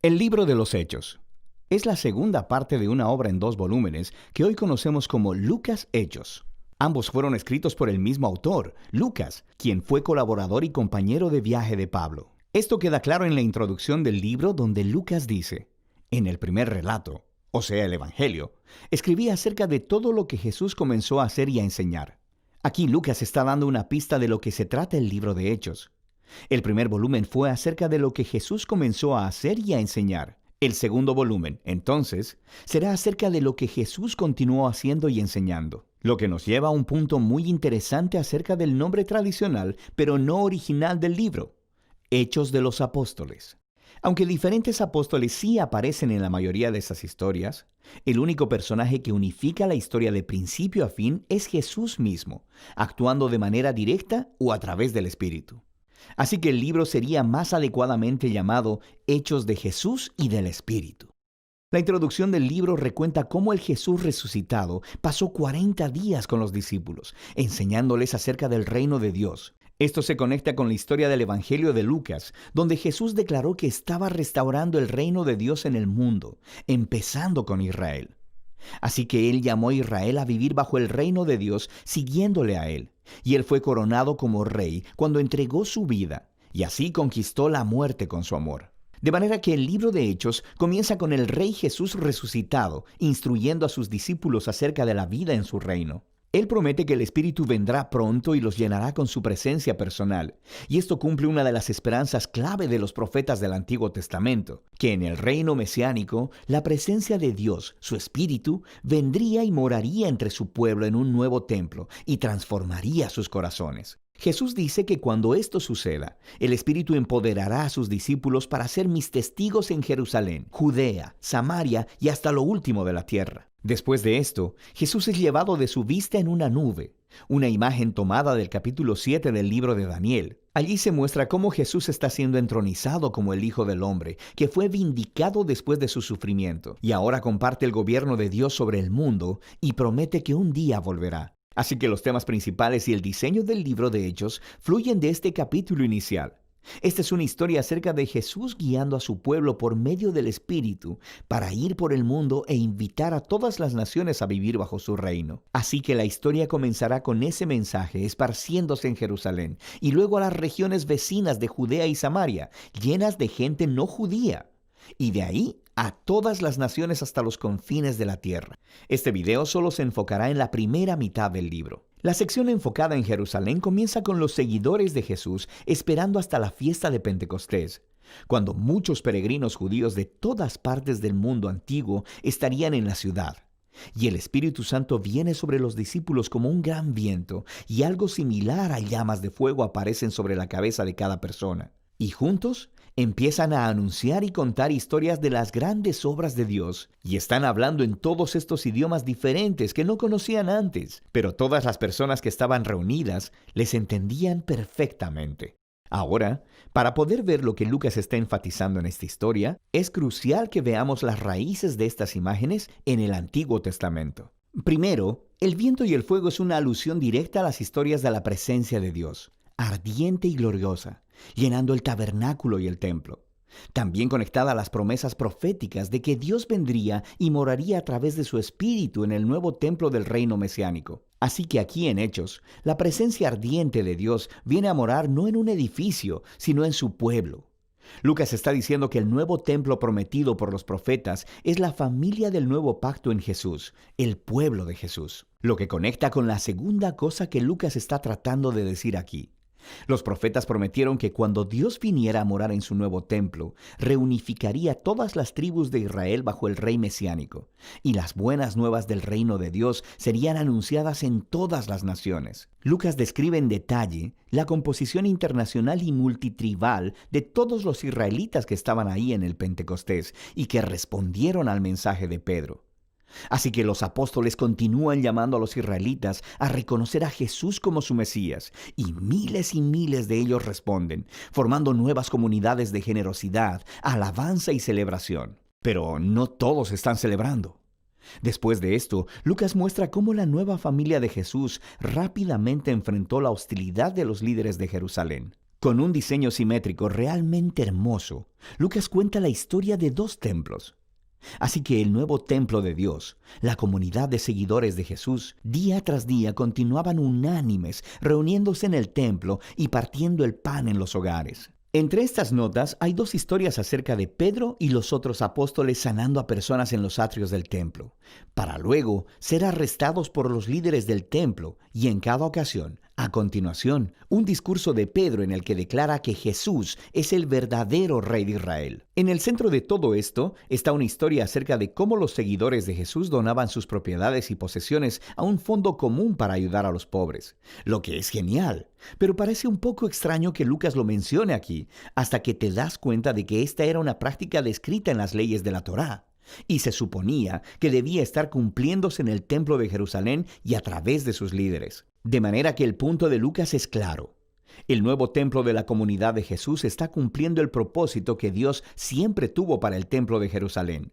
El libro de los Hechos es la segunda parte de una obra en 2 volúmenes que hoy conocemos como Lucas Hechos. Ambos fueron escritos por el mismo autor, Lucas, quien fue colaborador y compañero de viaje de Pablo. Esto queda claro en la introducción del libro, donde Lucas dice: en el primer relato, o sea el Evangelio, escribí acerca de todo lo que Jesús comenzó a hacer y a enseñar. Aquí Lucas está dando una pista de lo que se trata el libro de Hechos. El primer volumen fue acerca de lo que Jesús comenzó a hacer y a enseñar. El segundo volumen, entonces, será acerca de lo que Jesús continuó haciendo y enseñando. Lo que nos lleva a un punto muy interesante acerca del nombre tradicional, pero no original del libro: Hechos de los Apóstoles. Aunque diferentes apóstoles sí aparecen en la mayoría de esas historias, el único personaje que unifica la historia de principio a fin es Jesús mismo, actuando de manera directa o a través del Espíritu. Así que el libro sería más adecuadamente llamado Hechos de Jesús y del Espíritu. La introducción del libro recuenta cómo el Jesús resucitado pasó 40 días con los discípulos, enseñándoles acerca del reino de Dios. Esto se conecta con la historia del Evangelio de Lucas, donde Jesús declaró que estaba restaurando el reino de Dios en el mundo, empezando con Israel. Así que él llamó a Israel a vivir bajo el reino de Dios, siguiéndole a él. Y él fue coronado como rey cuando entregó su vida, y así conquistó la muerte con su amor. De manera que el libro de Hechos comienza con el Rey Jesús resucitado, instruyendo a sus discípulos acerca de la vida en su reino. Él promete que el Espíritu vendrá pronto y los llenará con su presencia personal. Y esto cumple una de las esperanzas clave de los profetas del Antiguo Testamento, que en el reino mesiánico, la presencia de Dios, su Espíritu, vendría y moraría entre su pueblo en un nuevo templo y transformaría sus corazones. Jesús dice que cuando esto suceda, el Espíritu empoderará a sus discípulos para ser mis testigos en Jerusalén, Judea, Samaria y hasta lo último de la tierra. Después de esto, Jesús es llevado de su vista en una nube, una imagen tomada del capítulo 7 del libro de Daniel. Allí se muestra cómo Jesús está siendo entronizado como el Hijo del Hombre, que fue vindicado después de su sufrimiento, y ahora comparte el gobierno de Dios sobre el mundo y promete que un día volverá. Así que los temas principales y el diseño del libro de Hechos fluyen de este capítulo inicial. Esta es una historia acerca de Jesús guiando a su pueblo por medio del Espíritu para ir por el mundo e invitar a todas las naciones a vivir bajo su reino. Así que la historia comenzará con ese mensaje esparciéndose en Jerusalén y luego a las regiones vecinas de Judea y Samaria, llenas de gente no judía. Y de ahí a todas las naciones hasta los confines de la tierra. Este video solo se enfocará en la primera mitad del libro. La sección enfocada en Jerusalén comienza con los seguidores de Jesús esperando hasta la fiesta de Pentecostés, cuando muchos peregrinos judíos de todas partes del mundo antiguo estarían en la ciudad. Y el Espíritu Santo viene sobre los discípulos como un gran viento, y algo similar a llamas de fuego aparecen sobre la cabeza de cada persona. Y juntos empiezan a anunciar y contar historias de las grandes obras de Dios, y están hablando en todos estos idiomas diferentes que no conocían antes, pero todas las personas que estaban reunidas les entendían perfectamente. Ahora, para poder ver lo que Lucas está enfatizando en esta historia, es crucial que veamos las raíces de estas imágenes en el Antiguo Testamento. Primero, el viento y el fuego es una alusión directa a las historias de la presencia de Dios, ardiente y gloriosa, llenando el tabernáculo y el templo. También conectada a las promesas proféticas de que Dios vendría y moraría a través de su Espíritu en el nuevo templo del reino mesiánico. Así que aquí en Hechos, la presencia ardiente de Dios viene a morar no en un edificio, sino en su pueblo. Lucas está diciendo que el nuevo templo prometido por los profetas es la familia del nuevo pacto en Jesús, el pueblo de Jesús. Lo que conecta con la segunda cosa que Lucas está tratando de decir aquí. Los profetas prometieron que cuando Dios viniera a morar en su nuevo templo, reunificaría todas las tribus de Israel bajo el rey mesiánico, y las buenas nuevas del reino de Dios serían anunciadas en todas las naciones. Lucas describe en detalle la composición internacional y multitribal de todos los israelitas que estaban ahí en el Pentecostés y que respondieron al mensaje de Pedro. Así que los apóstoles continúan llamando a los israelitas a reconocer a Jesús como su Mesías, y miles de ellos responden, formando nuevas comunidades de generosidad, alabanza y celebración. Pero no todos están celebrando. Después de esto, Lucas muestra cómo la nueva familia de Jesús rápidamente enfrentó la hostilidad de los líderes de Jerusalén. Con un diseño simétrico realmente hermoso, Lucas cuenta la historia de dos templos. Así que el nuevo templo de Dios, la comunidad de seguidores de Jesús, día tras día continuaban unánimes, reuniéndose en el templo y partiendo el pan en los hogares. Entre estas notas hay dos historias acerca de Pedro y los otros apóstoles sanando a personas en los atrios del templo, para luego ser arrestados por los líderes del templo y en cada ocasión, a continuación, un discurso de Pedro en el que declara que Jesús es el verdadero Rey de Israel. En el centro de todo esto está una historia acerca de cómo los seguidores de Jesús donaban sus propiedades y posesiones a un fondo común para ayudar a los pobres, lo que es genial. Pero parece un poco extraño que Lucas lo mencione aquí, hasta que te das cuenta de que esta era una práctica descrita en las leyes de la Torá, y se suponía que debía estar cumpliéndose en el templo de Jerusalén y a través de sus líderes. De manera que el punto de Lucas es claro. El nuevo templo de la comunidad de Jesús está cumpliendo el propósito que Dios siempre tuvo para el templo de Jerusalén.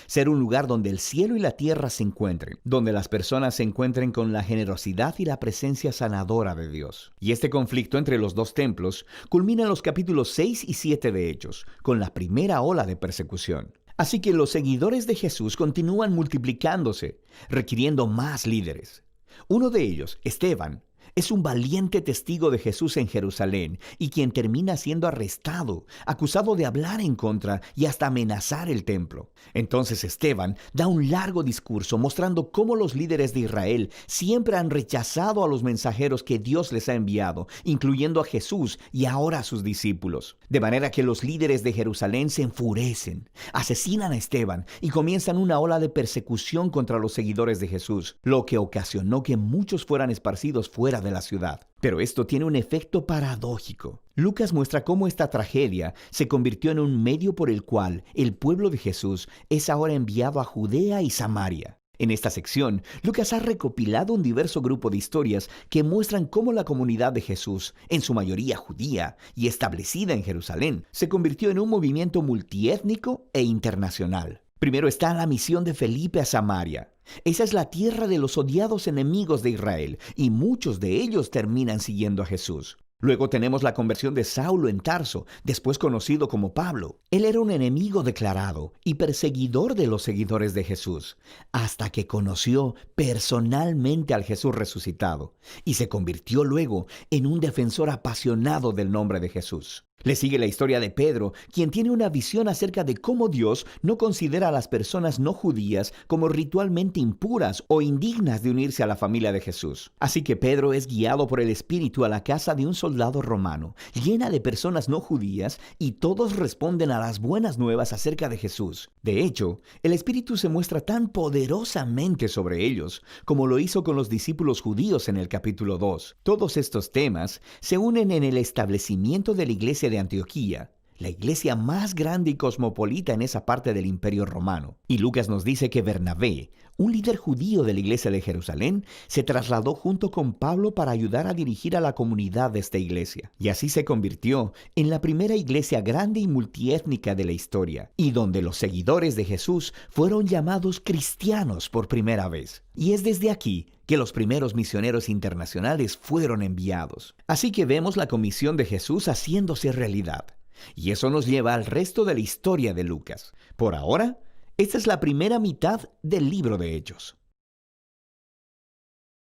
Ser un lugar donde el cielo y la tierra se encuentren, donde las personas se encuentren con la generosidad y la presencia sanadora de Dios. Y este conflicto entre los dos templos culmina en los capítulos 6 y 7 de Hechos, con la primera ola de persecución. Así que los seguidores de Jesús continúan multiplicándose, requiriendo más líderes. Uno de ellos, Esteban, es un valiente testigo de Jesús en Jerusalén y quien termina siendo arrestado, acusado de hablar en contra y hasta amenazar el templo. Entonces Esteban da un largo discurso mostrando cómo los líderes de Israel siempre han rechazado a los mensajeros que Dios les ha enviado, incluyendo a Jesús y ahora a sus discípulos. De manera que los líderes de Jerusalén se enfurecen, asesinan a Esteban y comienzan una ola de persecución contra los seguidores de Jesús, lo que ocasionó que muchos fueran esparcidos fuera de la ciudad. Pero esto tiene un efecto paradójico. Lucas muestra cómo esta tragedia se convirtió en un medio por el cual el pueblo de Jesús es ahora enviado a Judea y Samaria. En esta sección, Lucas ha recopilado un diverso grupo de historias que muestran cómo la comunidad de Jesús, en su mayoría judía y establecida en Jerusalén, se convirtió en un movimiento multiétnico e internacional. Primero está la misión de Felipe a Samaria. Esa es la tierra de los odiados enemigos de Israel, y muchos de ellos terminan siguiendo a Jesús. Luego tenemos la conversión de Saulo en Tarso, después conocido como Pablo. Él era un enemigo declarado y perseguidor de los seguidores de Jesús, hasta que conoció personalmente al Jesús resucitado y se convirtió luego en un defensor apasionado del nombre de Jesús. Le sigue la historia de Pedro, quien tiene una visión acerca de cómo Dios no considera a las personas no judías como ritualmente impuras o indignas de unirse a la familia de Jesús. Así que Pedro es guiado por el Espíritu a la casa de un soldado romano, llena de personas no judías, y todos responden a las buenas nuevas acerca de Jesús. De hecho, el Espíritu se muestra tan poderosamente sobre ellos, como lo hizo con los discípulos judíos en el capítulo 2. Todos estos temas se unen en el establecimiento de la iglesia de Antioquía, la iglesia más grande y cosmopolita en esa parte del Imperio Romano. Y Lucas nos dice que Bernabé, un líder judío de la iglesia de Jerusalén, se trasladó junto con Pablo para ayudar a dirigir a la comunidad de esta iglesia. Y así se convirtió en la primera iglesia grande y multiétnica de la historia, y donde los seguidores de Jesús fueron llamados cristianos por primera vez. Y es desde aquí que los primeros misioneros internacionales fueron enviados. Así que vemos la comisión de Jesús haciéndose realidad. Y eso nos lleva al resto de la historia de Lucas. Por ahora, esta es la primera mitad del libro de Hechos.